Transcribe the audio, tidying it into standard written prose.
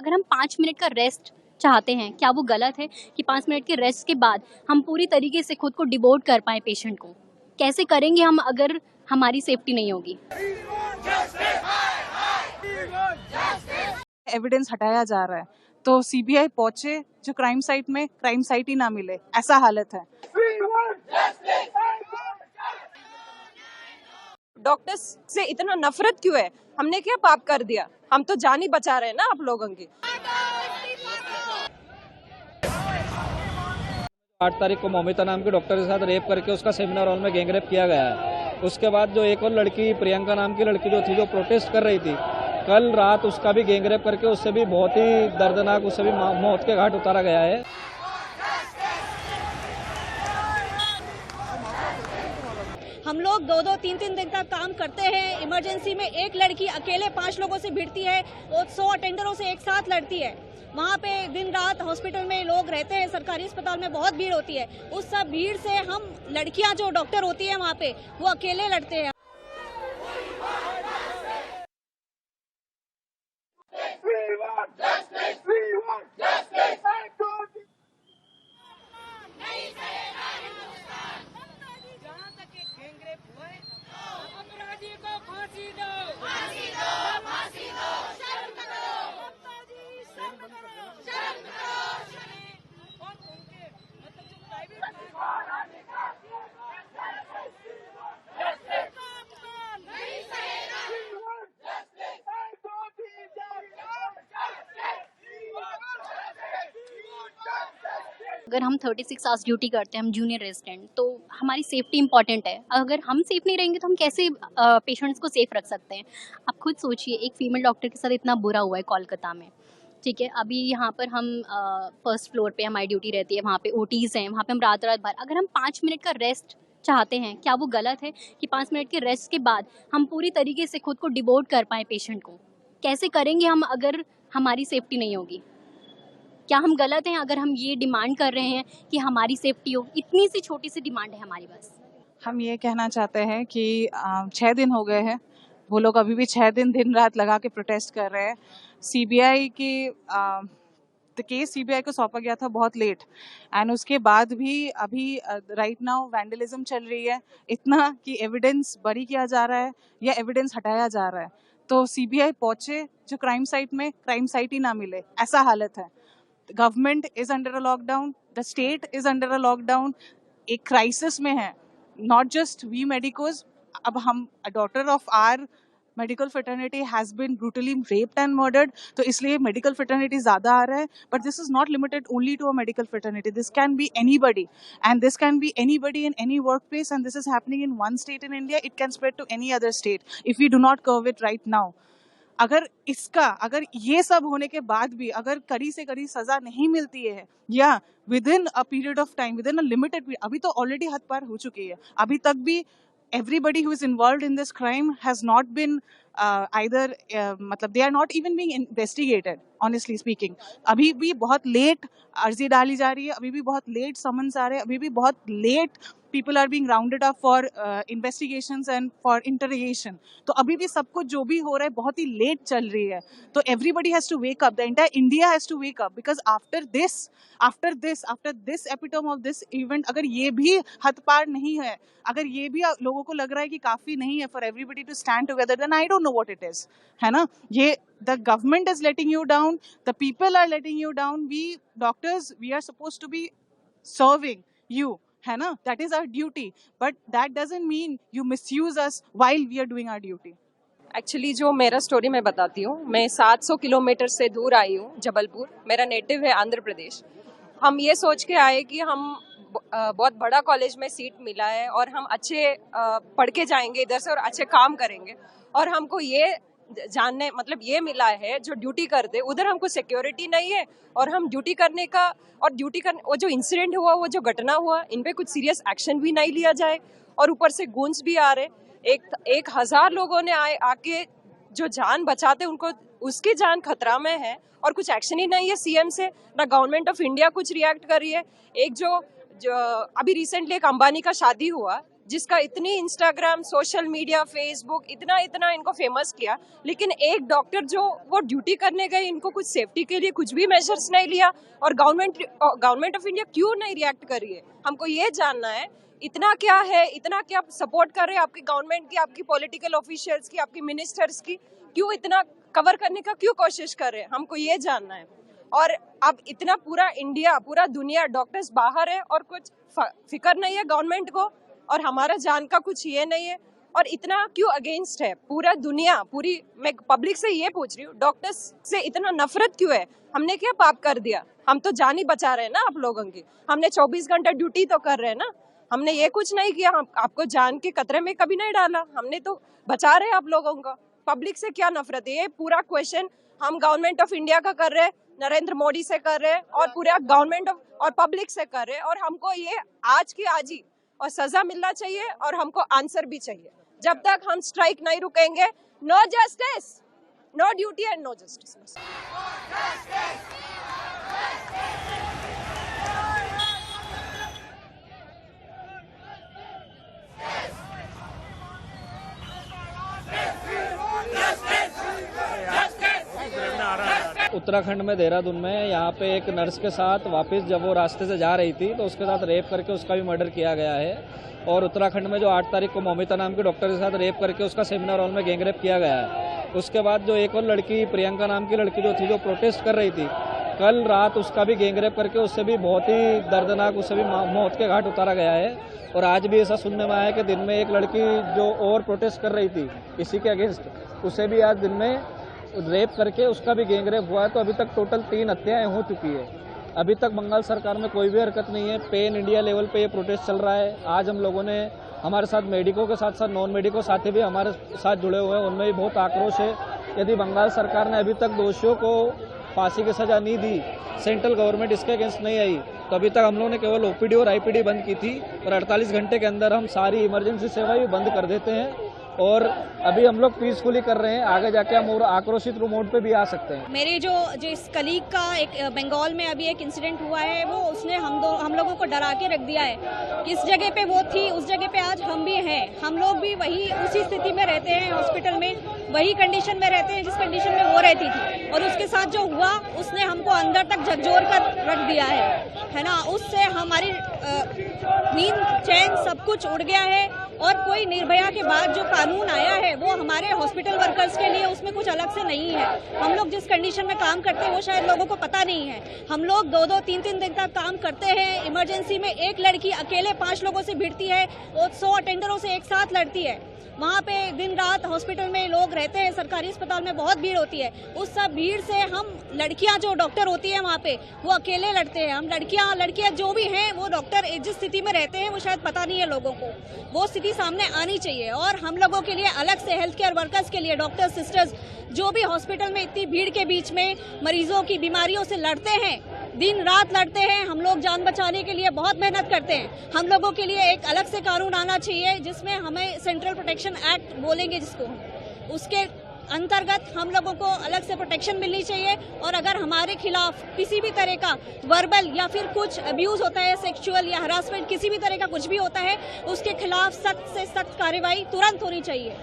अगर हम 5 मिनट का रेस्ट चाहते हैं, क्या वो गलत है कि 5 मिनट के रेस्ट के बाद हम पूरी तरीके से खुद को डिवोट कर पाएँ पेशेंट को? कैसे करेंगे हम अगर हमारी सेफ्टी नहीं होगी? एविडेंस हटाया जा रहा है तो सीबीआई पहुंचे, जो क्राइम साइट में क्राइम साइट ही ना मिले, ऐसा हालत है। डॉक्टर्स से इतना नफरत क्यों है? हमने क्या पाप कर दिया? हम तो जान ही बचा रहे हैं ना आप लोगों की। 8 तारीख को मौमिता नाम के डॉक्टर के साथ रेप करके उसका सेमिनार हॉल में गैंगरेप किया गया है। उसके बाद जो एक और लड़की, प्रियंका नाम की लड़की जो थी, जो प्रोटेस्ट कर रही थी, कल रात उसका भी गैंगरेप करके उससे भी बहुत ही दर्दनाक, उससे भी मौत के घाट उतारा गया है। हम लोग 2-2, 3-3 दिन तक काम करते हैं। इमरजेंसी में एक लड़की अकेले 5 लोगों से भिड़ती है और 100 अटेंडरों से एक साथ लड़ती है। वहाँ पे दिन रात हॉस्पिटल में लोग रहते हैं, सरकारी अस्पताल में बहुत भीड़ होती है। उस सब भीड़ से हम लड़कियाँ जो डॉक्टर होती है वहाँ पे, वो अकेले लड़ते हैं। अगर हम 36 आवर्स ड्यूटी करते हैं, हम जूनियर रेजिडेंट, तो हमारी सेफ्टी इंपॉर्टेंट है। अगर हम सेफ नहीं रहेंगे तो हम कैसे पेशेंट्स को सेफ रख सकते हैं? आप खुद सोचिए, एक फीमेल डॉक्टर के साथ इतना बुरा हुआ है कोलकाता में, ठीक है? अभी यहाँ पर हम फर्स्ट फ्लोर पे हमारी ड्यूटी रहती है, वहाँ पे ओटीज़ हैं, वहाँ पे हम रात रात भर, अगर हम 5 मिनट का रेस्ट चाहते हैं, क्या वो गलत है कि 5 मिनट के रेस्ट के बाद हम पूरी तरीके से खुद को डिवोट कर पाएँ पेशेंट को? कैसे करेंगे हम अगर हमारी सेफ्टी नहीं होगी? क्या हम गलत हैं अगर हम ये डिमांड कर रहे हैं कि हमारी सेफ्टी हो? इतनी सी छोटी सी डिमांड है हमारी बस। हम ये कहना चाहते हैं कि 6 दिन हो गए हैं, वो लोग अभी भी 6 दिन दिन रात लगा के प्रोटेस्ट कर रहे हैं। सीबीआई की तो केस सीबीआई को सौंपा गया था बहुत लेट, एंड उसके बाद भी अभी राइट नाउ वैंडलिज्म चल रही है, इतना कि एविडेंस बरी किया जा रहा है या एविडेंस हटाया जा रहा है। तो सीबीआई पहुंचे, जो क्राइम साइट में क्राइम साइट ही ना मिले, ऐसा हालत है। Government is under a lockdown, the state is under a lockdown, एक क्राइसिस में है। नॉट जस्ट वी मेडिकोज, अब हम, a daughter of our medical fraternity has been brutally raped and murdered, तो इसलिए मेडिकल फ्रेटर्निटी ज्यादा आ रहा है। But this is not limited only to a medical fraternity, this can be anybody, and this can be anybody in any work place, and this is happening in one state in India, it can spread to any other state if we do not curve it right now. अगर ये सब होने के बाद भी अगर कड़ी से कड़ी सजा नहीं मिलती है, या with in a period of time, with in a limited period, अभी तो ऑलरेडी हद पार हो चुकी है, अभी तक भी everybody who is involved in this crime has not been either मतलब they are not even being investigated, honestly speaking। अभी भी बहुत लेट अर्जी डाली जा रही है, अभी भी बहुत लेट समन्स आ रहे हैं, अभी भी बहुत late people are being rounded up for investigations and for interrogation। तो अभी भी सब कुछ जो भी हो रहा है बहुत ही लेट चल रही है। तो everybody has to wake up, the entire India has to wake up, because after this epitome of this event, अगर ये भी हद पार नहीं है, अगर ये भी लोगों को लग रहा है कि काफी नहीं है for everybody to stand together, then I don't know what it is, है ना? ये the government is letting you down, the people are letting you down, we doctors, we are supposed to be serving you, है ना? That is our duty, but that doesn't mean you misuse us while we are doing our duty। Actually जो मेरा story मैं बताती हूँ, मैं 700 kilometre से दूर आई हूँ, जबलपुर, मेरा नेटिव है आंध्र प्रदेश। हम ये सोच के आए कि हम बहुत बड़ा कॉलेज में सीट मिला है और हम अच्छे पढ़ के जाएंगे इधर से और अच्छे काम करेंगे, और हमको ये जानने मतलब ये मिला है जो ड्यूटी करते उधर हमको सिक्योरिटी नहीं है, और हम ड्यूटी करने का और ड्यूटी करने, वो जो इंसिडेंट हुआ, वो जो घटना हुआ, इन पे कुछ सीरियस एक्शन भी नहीं लिया जाए, और ऊपर से गूंज भी आ रहे। 1000 लोगों ने आके जो जान बचाते उनको, उसकी जान खतरा में है, और कुछ एक्शन ही नहीं है सीएम से, ना गवर्नमेंट ऑफ इंडिया कुछ रिएक्ट कर रही है। एक जो अभी रिसेंटली एक अंबानी का शादी हुआ, जिसका इतनी इंस्टाग्राम, सोशल मीडिया, फेसबुक इतना इतना इनको फेमस किया, लेकिन एक डॉक्टर जो वो ड्यूटी करने गए, इनको कुछ सेफ्टी के लिए कुछ भी मेजर्स नहीं लिया। और गवर्नमेंट ऑफ इंडिया क्यों नहीं रिएक्ट कर रही है, हमको ये जानना है। इतना क्या है, इतना क्या सपोर्ट कर रहे हैं आपकी गवर्नमेंट की, आपकी पॉलिटिकल ऑफिशियल्स की, आपकी मिनिस्टर्स की, क्यों इतना कवर करने का क्यों कोशिश कर रहे हैं, हमको ये जानना है। और अब इतना पूरा इंडिया, पूरा दुनिया, डॉक्टर्स बाहर है और कुछ फिक्र नहीं है गवर्नमेंट को, और हमारा जान का कुछ ये नहीं है। और इतना क्यों अगेंस्ट है पूरा दुनिया, पूरी, मैं पब्लिक से ये पूछ रही हूँ, डॉक्टर्स से इतना नफरत क्यों है? हमने क्या पाप कर दिया? हम तो जान ही बचा रहे हैं ना आप लोगों की, हमने 24 घंटा ड्यूटी तो कर रहे हैं ना, हमने ये कुछ नहीं किया, हम आपको जान के खतरे में कभी नहीं डाला, हमने तो बचा रहे हैं आप लोगों का। पब्लिक से क्या नफरत है? ये पूरा क्वेश्चन हम गवर्नमेंट ऑफ इंडिया का कर रहे हैं, नरेंद्र मोदी से कर रहे हैं, और पूरा गवर्नमेंट और पब्लिक से कर रहे हैं। और हमको ये आज की आज ही और सजा मिलना चाहिए, और हमको आंसर भी चाहिए। जब तक हम स्ट्राइक नहीं रुकेंगे, no justice, no duty and no justice. Uttarakhand में देहरादून में यहाँ पे एक नर्स के साथ वापस जब वो रास्ते से जा रही थी तो उसके साथ रेप करके उसका भी मर्डर किया गया है। और उत्तराखंड में जो 8 तारीख को मौमिता नाम की डॉक्टर के साथ रेप करके उसका सेमिनार हॉल में गैंग रेप किया गया है। उसके बाद जो एक और लड़की, प्रियंका नाम की लड़की जो थी, जो प्रोटेस्ट कर रही थी, कल रात उसका भी गैंग रेप करके उससे भी बहुत ही दर्दनाक, उससे भी मौत के घाट उतारा गया है। और आज भी ऐसा सुनने में आया कि दिन में एक लड़की जो और प्रोटेस्ट कर रही थी इसी के अगेंस्ट, उसे भी आज दिन में रेप करके उसका भी गैंग रेप हुआ है। तो अभी तक टोटल 3 हत्याएं हो चुकी है। अभी तक बंगाल सरकार में कोई भी हरकत नहीं है। पेन इंडिया लेवल पे ये प्रोटेस्ट चल रहा है। आज हम लोगों ने, हमारे साथ मेडिको के साथ साथ नॉन मेडिको साथी भी हमारे साथ जुड़े हुए हैं, उनमें भी बहुत आक्रोश है। यदि बंगाल सरकार ने अभी तक दोषियों को फांसी की सजा नहीं दी, सेंट्रल गवर्नमेंट इसके अगेंस्ट नहीं आई, तो अभी तक हम लोगों ने केवल ओपीडी और आईपीडी बंद की थी, और 48 घंटे के अंदर हम सारी इमरजेंसी सेवा भी बंद कर देते हैं। और अभी हम लोग पीसफुली कर रहे हैं, आगे जाके हम और आक्रोशित मोड पे भी आ सकते हैं। मेरे जो इस कलीग का एक बंगाल में अभी एक इंसिडेंट हुआ है, वो उसने हम लोगों को डरा के रख दिया है। किस जगह पे वो थी, उस जगह पे आज हम भी हैं। हम लोग भी वही उसी स्थिति में रहते हैं, हॉस्पिटल में वही कंडीशन में रहते हैं जिस कंडीशन में वो रहती थी। और उसके साथ जो हुआ, उसने हमको अंदर तक झकझोर कर रख दिया है ना। उससे हमारी नींद, चैन सब कुछ उड़ गया है। और कोई निर्भया के बाद जो कानून आया है वो हमारे हॉस्पिटल वर्कर्स के लिए, उसमें कुछ अलग से नहीं है। हम लोग जिस कंडीशन में काम करते हैं वो शायद लोगों को पता नहीं है। हम लोग 2-2, 3-3 दिन तक काम करते हैं। इमरजेंसी में एक लड़की अकेले 5 लोगों से भिड़ती है, वो 100 अटेंडरों से एक साथ लड़ती है। वहाँ पे दिन रात हॉस्पिटल में लोग रहते हैं, सरकारी अस्पताल में बहुत भीड़ होती है। उस सब भीड़ से हम लड़कियां जो डॉक्टर होती है वहाँ पे, वो अकेले लड़ते हैं। हम लड़कियां जो भी हैं वो डॉक्टर जिस स्थिति में रहते हैं वो शायद पता नहीं है लोगों को। वो स्थिति सामने आनी चाहिए। और हम लोगों के लिए अलग से, हेल्थ केयर वर्कर्स के लिए, डॉक्टर सिस्टर्स जो भी हॉस्पिटल में इतनी भीड़ के बीच में मरीजों की बीमारियों से लड़ते हैं, दिन रात लड़ते हैं, हम लोग जान बचाने के लिए बहुत मेहनत करते हैं। हम लोगों के लिए एक अलग से कानून आना चाहिए जिसमें हमें सेंट्रल प्रोटेक्शन एक्ट बोलेंगे जिसको, उसके अंतर्गत हम लोगों को अलग से प्रोटेक्शन मिलनी चाहिए। और अगर हमारे खिलाफ किसी भी तरह का वर्बल या फिर कुछ अब्यूज होता है, सेक्सुअल या हरासमेंट, किसी भी तरह का कुछ भी होता है, उसके खिलाफ सख्त से सख्त कार्रवाई तुरंत होनी चाहिए।